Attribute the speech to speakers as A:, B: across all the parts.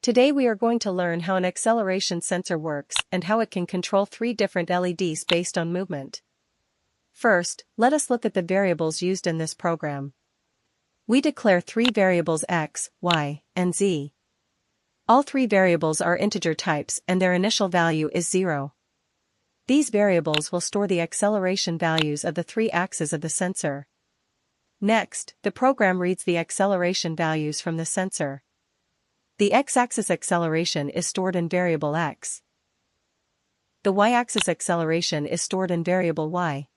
A: Today we are going to learn how an acceleration sensor works and how it can control 3 different LEDs based on movement. First, let us look at the variables used in this program. We declare 3 variables x, y, and z. All 3 variables are integer types and their initial value is 0. These variables will store the acceleration values of the 3 axes of the sensor. Next, the program reads the acceleration values from the sensor. The x-axis acceleration is stored in variable x. The y-axis acceleration is stored in variable y.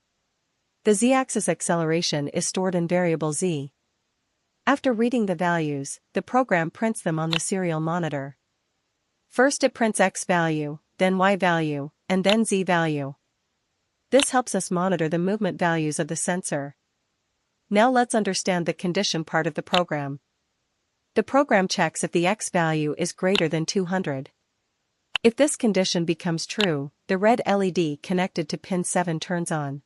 A: The z-axis acceleration is stored in variable z. After reading the values, the program prints them on the serial monitor. First it prints x value, then y value, and then z value. This helps us monitor the movement values of the sensor. Now let's understand the condition part of the program. The program checks if the x value is greater than 200. If this condition becomes true, the red LED connected to pin 7 turns on.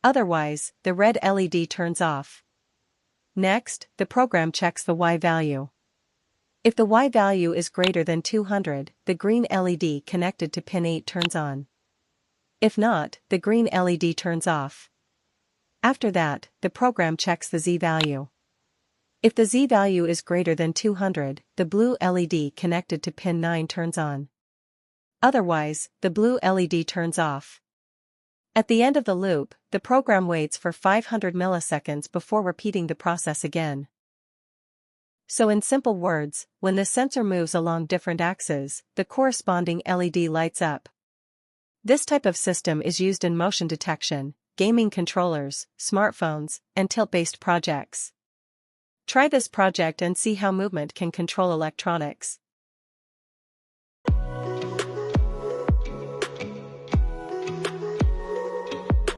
A: Otherwise, the red LED turns off. Next, the program checks the y value. If the y value is greater than 200, the green LED connected to pin 8 turns on. If not, the green LED turns off. After that, the program checks the z value. If the z value is greater than 200, the blue LED connected to pin 9 turns on. Otherwise, the blue LED turns off. At the end of the loop, the program waits for 500 milliseconds before repeating the process again. So in simple words, when the sensor moves along different axes, the corresponding LED lights up. This type of system is used in motion detection, gaming controllers, smartphones, and tilt-based projects. Try this project and see how movement can control electronics.